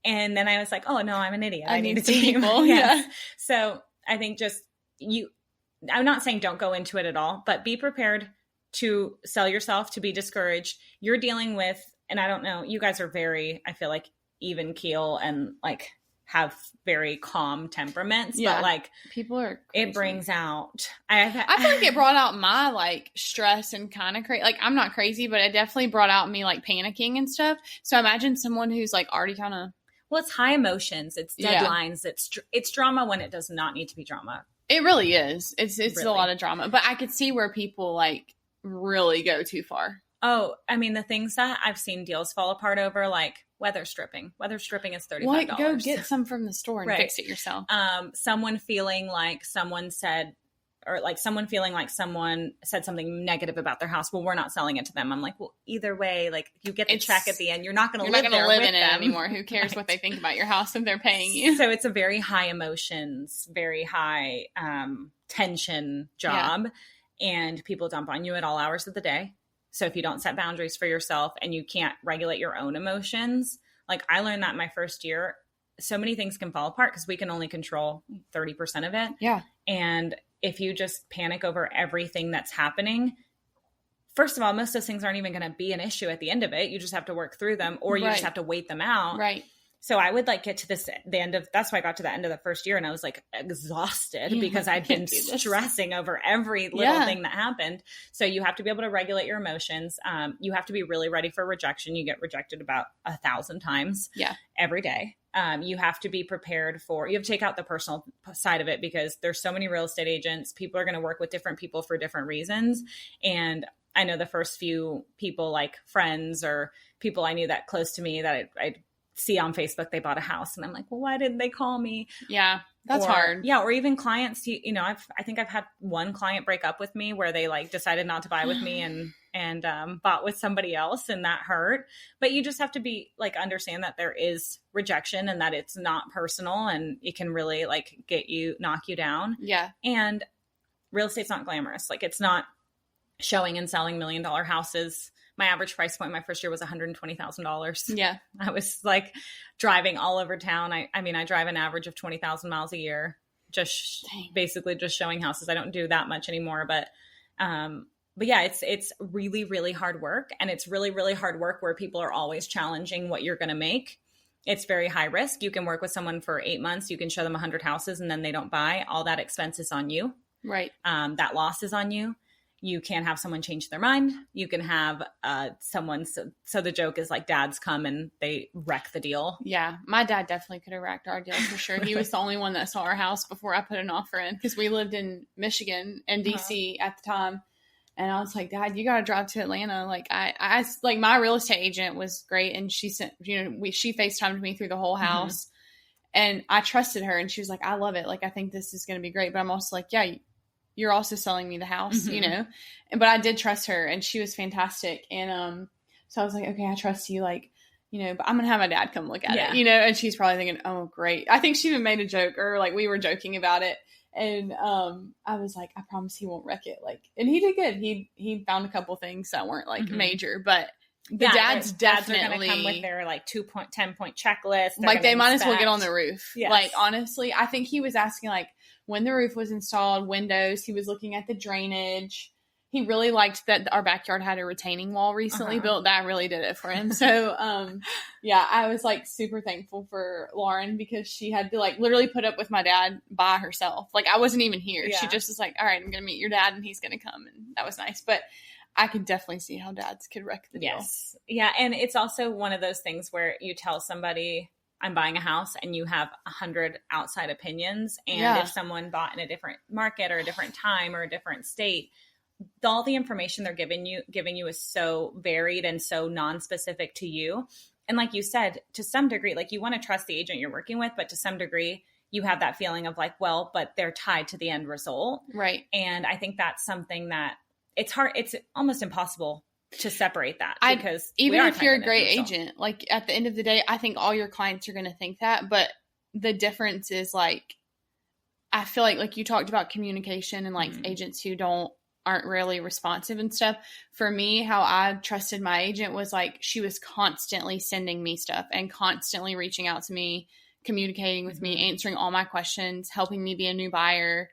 And then I was like, oh no, I'm an idiot. I need a team. People. Yes. Yeah. So I think I'm not saying don't go into it at all, but be prepared to sell yourself, to be discouraged. You're dealing with, and I don't know, you guys are very, I feel like, even keel and like have very calm temperaments, but like people are crazy. It brings out, I feel like it brought out my like stress and kind of crazy. Like I'm not crazy, but it definitely brought out me like panicking and stuff. So imagine someone who's like already kind of, well, it's high emotions, it's deadlines, it's drama when it does not need to be drama. It really is. It's really a lot of drama, but I could see where people like really go too far. Oh, I mean, the things that I've seen deals fall apart over, like weather stripping. Weather stripping is $35. What? Go get some from the store and fix it yourself. Someone feeling like someone said, or like someone feeling like someone said something negative about their house. Well, we're not selling it to them. I'm like, well, either way, like you get the check at the end. You're not going to live in it anymore. Who cares what they think about your house if they're paying you? So it's a very high emotions, very high tension job, and people dump on you at all hours of the day. So if you don't set boundaries for yourself and you can't regulate your own emotions, like I learned that in my first year, so many things can fall apart because we can only control 30% of it. Yeah. And if you just panic over everything that's happening, first of all, most of those things aren't even going to be an issue at the end of it. You just have to work through them, or you just have to wait them out. Right. So I would like get to that's why I got to the end of the first year and I was like exhausted because I'd been stressing over every little thing that happened. So you have to be able to regulate your emotions. You have to be really ready for rejection. You get rejected about 1,000 times every day. You have to be prepared you have to take out the personal side of it because there's so many real estate agents. People are going to work with different people for different reasons. And I know the first few people, like friends or people I knew that close to me that I'd see on Facebook, they bought a house and I'm like, well, why didn't they call me? Yeah. That's hard. Yeah. Or even clients, you know, I think I've had one client break up with me where they like decided not to buy with me and bought with somebody else, and that hurt. But you just have to be like, understand that there is rejection and that it's not personal and it can really like knock you down. Yeah. And real estate's not glamorous. Like it's not showing and selling $1 million houses. My average price point my first year was $120,000. Yeah. I was like driving all over town. I mean, I drive an average of 20,000 miles a year, basically just showing houses. I don't do that much anymore, but yeah, it's really, really hard work. And it's really, really hard work where people are always challenging what you're going to make. It's very high risk. You can work with someone for 8 months. You can show them 100 houses and then they don't buy. All that expense is on you. Right. That loss is on you. You can have someone change their mind. You can have someone. So the joke is like dads come and they wreck the deal. Yeah. My dad definitely could have wrecked our deal for sure. He was the only one that saw our house before I put an offer in because we lived in Michigan and DC at the time. And I was like, Dad, you got to drive to Atlanta. Like I like my real estate agent was great. And she sent, she FaceTimed me through the whole house and I trusted her. And she was like, I love it. Like, I think this is going to be great. But I'm also like, yeah, you're also selling me the house, you know? But I did trust her and she was fantastic. And, so I was like, okay, I trust you. Like, but I'm going to have my dad come look at it, and she's probably thinking, oh, great. I think she even made a joke or like we were joking about it. And, I was like, I promise he won't wreck it. Like, and he did good. He found a couple things that weren't like major, but dads definitely are going to come with their like 10-point checklist. Like they might as well get on the roof. Yes. Like, honestly, I think he was asking like when the roof was installed, windows, he was looking at the drainage. He really liked that our backyard had a retaining wall recently built. That really did it for him. So, I was like super thankful for Lauren because she had to like literally put up with my dad by herself. Like I wasn't even here. Yeah. She just was like, all right, I'm going to meet your dad and he's going to come. And that was nice. But I could definitely see how dads could wreck the deal. Yes. Yeah. And it's also one of those things where you tell somebody, I'm buying a house and you have 100 outside opinions. And if someone bought in a different market or a different time or a different state, all the information they're giving you is so varied and so non-specific to you. And like you said, to some degree, like you want to trust the agent you're working with, but to some degree, you have that feeling of like, well, but they're tied to the end result. Right. And I think that's something that it's hard. It's almost impossible to separate that, because even if you're a great agent, like at the end of the day, I think all your clients are going to think that, but the difference is like, I feel like you talked about communication and like agents who aren't really responsive and stuff. For me, how I trusted my agent was like, she was constantly sending me stuff and constantly reaching out to me, communicating with me, answering all my questions, helping me be a new buyer.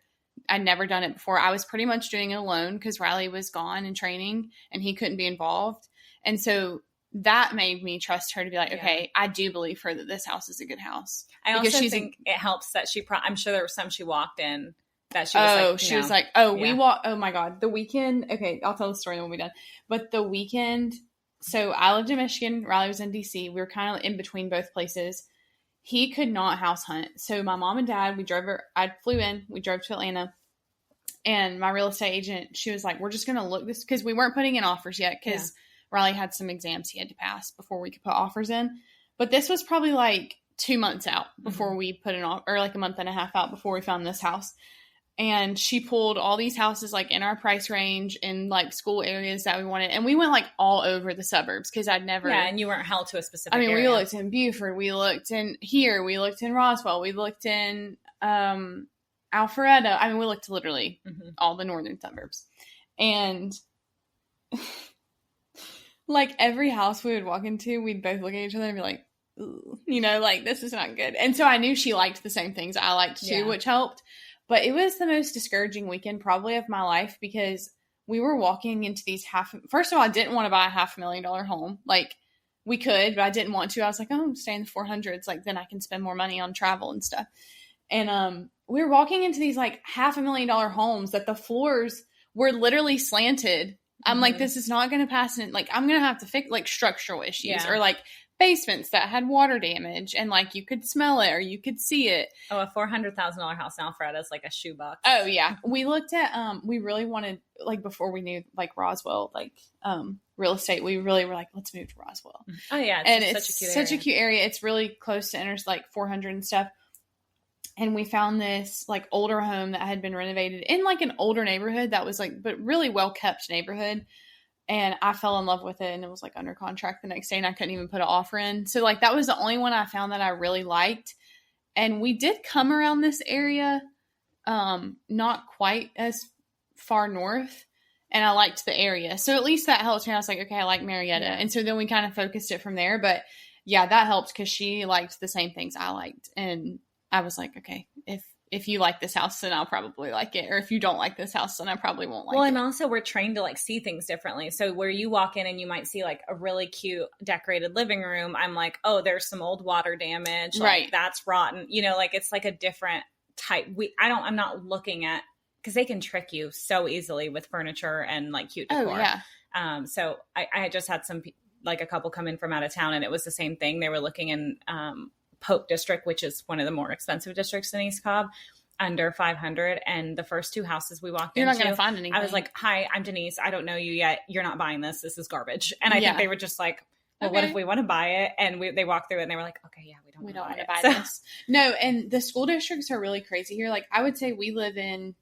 I'd never done it before. I was pretty much doing it alone because Riley was gone in training and he couldn't be involved. And so that made me trust her to be like, okay, I do believe her that this house is a good house. I also think it helps that I'm sure there were some she walked in that she was like, we walked, oh my God, the weekend. Okay. I'll tell the story and we'll be done. But the weekend, so I lived in Michigan. Riley was in DC. We were kind of in between both places. He could not house hunt. So my mom and dad, I flew in, we drove to Atlanta, and my real estate agent, she was like, we're just going to look this, because we weren't putting in offers yet, because Riley had some exams he had to pass before we could put offers in. But this was probably like 2 months out before we put an offer, or like a month and a half out before we found this house. And she pulled all these houses like in our price range in like school areas that we wanted. And we went like all over the suburbs because I'd never. Yeah, and you weren't held to a specific area. We looked in Beaufort. We looked in here. We looked in Roswell. We looked in Alpharetta. We looked literally all the northern suburbs. And like every house we would walk into, we'd both look at each other and be like, ooh, like this is not good. And so I knew she liked the same things I liked too, which helped. But it was the most discouraging weekend probably of my life, because we were walking into these first of all, I didn't want to buy a $500,000 home. Like we could, but I didn't want to. I was like, I'm staying in the 400s. Like then I can spend more money on travel and stuff. And we were walking into these like $500,000 homes that the floors were literally slanted. I'm like, this is not going to pass. And like, I'm going to have to fix like structural issues or like basements that had water damage, and like you could smell it or you could see it. Oh, a $400,000 house in Alpharetta is like a shoebox. Oh yeah. We looked at, we really wanted, like before we knew like Roswell, like real estate, we really were like, let's move to Roswell. Oh yeah. It's such a cute area. It's really close to like 400 and stuff. And we found this like older home that had been renovated in like an older neighborhood that was like, but really well kept neighborhood. And I fell in love with it, and it was like under contract the next day, and I couldn't even put an offer in. So like that was the only one I found that I really liked. And we did come around this area, not quite as far north, and I liked the area. So at least that helped me. I was like, okay, I like Marietta. And so then we kind of focused it from there. But yeah, that helped because she liked the same things I liked. And I was like, okay, if you like this house, then I'll probably like it. Or if you don't like this house, then I probably won't like it. Well, and also we're trained to like see things differently. So where you walk in and you might see like a really cute decorated living room, I'm like, oh, there's some old water damage. Like, right. That's rotten. Like it's like a different type. I'm not looking at, because they can trick you so easily with furniture and like cute decor. Oh, yeah. So I just had like a couple come in from out of town, and it was the same thing. They were looking in, Pope District, which is one of the more expensive districts in East Cobb, under 500. And the first two houses we walked into, you're not going to find anything. I was like, hi, I'm Denisse. I don't know you yet. You're not buying this. This is garbage. And I think they were just like, well, what if we want to buy it? And they walked through it and they were like, okay, yeah, we don't want to buy this. No. And the school districts are really crazy here. Like I would say we live in,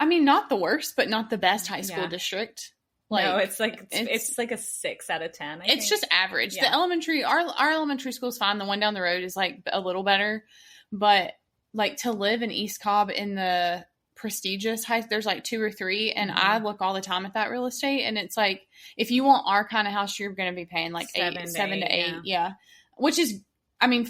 not the worst, but not the best high school district. Like, no, it's like a 6 out of 10. I think. Just average. The elementary, our elementary school is fine. The one down the road is like a little better, but like to live in East Cobb in the prestigious there's like 2 or 3, and I look all the time at that real estate, and it's like if you want our kind of house, you're going to be paying like 7 to 8, which is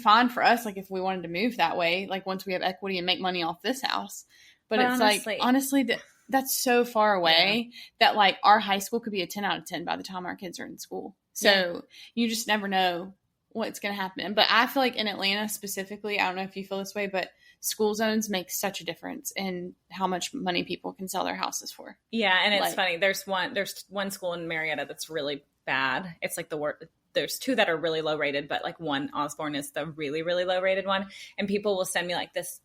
fine for us. Like if we wanted to move that way, like once we have equity and make money off this house, but it's honestly that's so far away that like our high school could be a 10 out of 10 by the time our kids are in school. So you just never know what's going to happen. But I feel like in Atlanta specifically, I don't know if you feel this way, but school zones make such a difference in how much money people can sell their houses for. Yeah. And it's funny. There's one school in Marietta that's really bad. It's like there's 2 that are really low rated, but like one, Osborne, is the really, really low rated one. And people will send me like this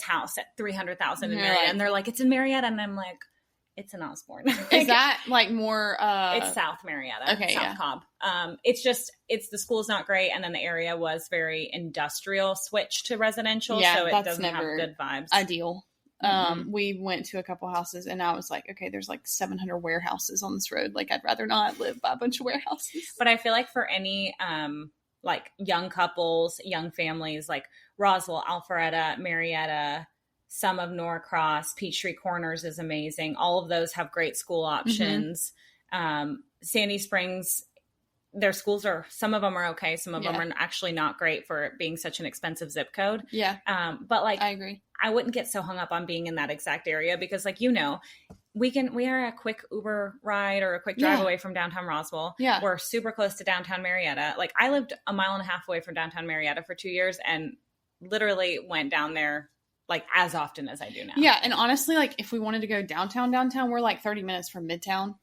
house at $300,000 in Marietta. And they're like, it's in Marietta. And I'm like, It's in Osborne. Is that like more? It's South Marietta. Okay, South Cobb. It's the school's not great, and then the area was very industrial, switched to residential, so it doesn't have good vibes. Ideal. We went to a couple houses, and I was like, okay, there's like 700 warehouses on this road. Like, I'd rather not live by a bunch of warehouses. But I feel like for any like young couples, young families, like Roswell, Alpharetta, Marietta, some of Norcross, Peachtree Corners is amazing. All of those have great school options. Sandy Springs, their schools are, some of them are okay. Some of them are actually not great for it being such an expensive zip code. Yeah. But like, I agree. I wouldn't get so hung up on being in that exact area because like, you know, we are a quick Uber ride or a quick drive away from downtown Roswell. Yeah. We're super close to downtown Marietta. Like I lived a mile and a half away from downtown Marietta for 2 years and literally went down there like as often as I do now. Yeah. And honestly, like if we wanted to go downtown, we're like 30 minutes from Midtown.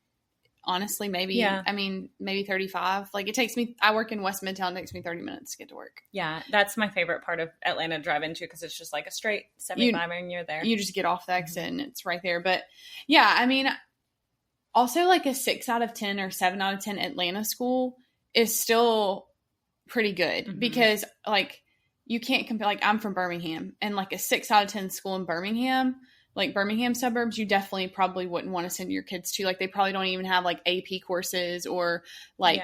Honestly, maybe, I mean, maybe 35. Like it takes me, I work in West Midtown. It takes me 30 minutes to get to work. Yeah. That's my favorite part of Atlanta to drive into because it's just like a straight 75 and you're there. You just get off the exit and it's right there. But yeah, I mean, also like a 6 out of 10 or 7 out of 10 Atlanta school is still pretty good because like you can't compare, like I'm from Birmingham and like a 6 out of 10 school in Birmingham, like Birmingham suburbs, you definitely probably wouldn't want to send your kids to. Like they probably don't even have like AP courses or like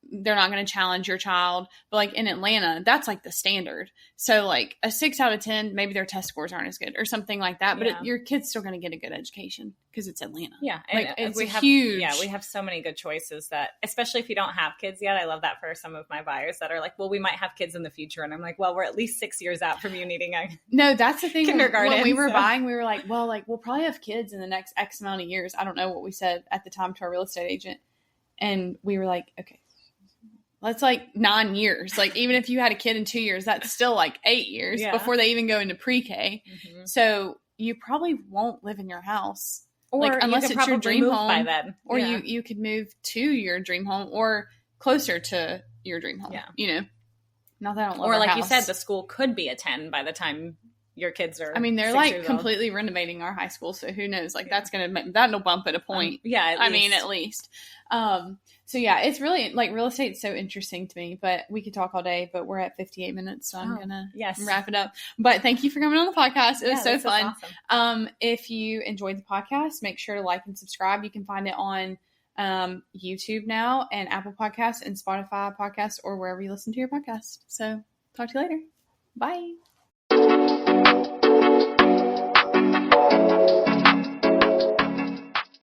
they're not going to challenge your child. But like in Atlanta, that's like the standard. So like a 6 out of 10, maybe their test scores aren't as good or something like that. But your kid's still going to get a good education because it's Atlanta. Yeah. Like it's huge. Yeah. We have so many good choices that, especially if you don't have kids yet. I love that for some of my buyers that are like, well, we might have kids in the future. And I'm like, well, we're at least 6 years out from you needing a No, that's the thing. kindergarten. When we were buying, we were like, well, like we'll probably have kids in the next X amount of years. I don't know what we said at the time to our real estate agent. And we were like, okay. That's like 9 years. Like even if you had a kid in 2 years, that's still like 8 years before they even go into pre-K. So you probably won't live in your house, or like, unless it's your dream home by then. Or you could move to your dream home or closer to your dream home. Yeah, you know, not that I don't love or our like house. you said, the school could be a 10 by the time your kids are. I mean, they're like completely renovating our high school, so who knows? Like that'll bump at a point. I mean, at least. So yeah, it's really like real estate's so interesting to me, but we could talk all day, but we're at 58 minutes. So I'm going to wrap it up, but thank you for coming on the podcast. It was so fun. Awesome. If you enjoyed the podcast, make sure to like and subscribe. You can find it on, YouTube now and Apple Podcasts and Spotify podcasts or wherever you listen to your podcast. So talk to you later. Bye.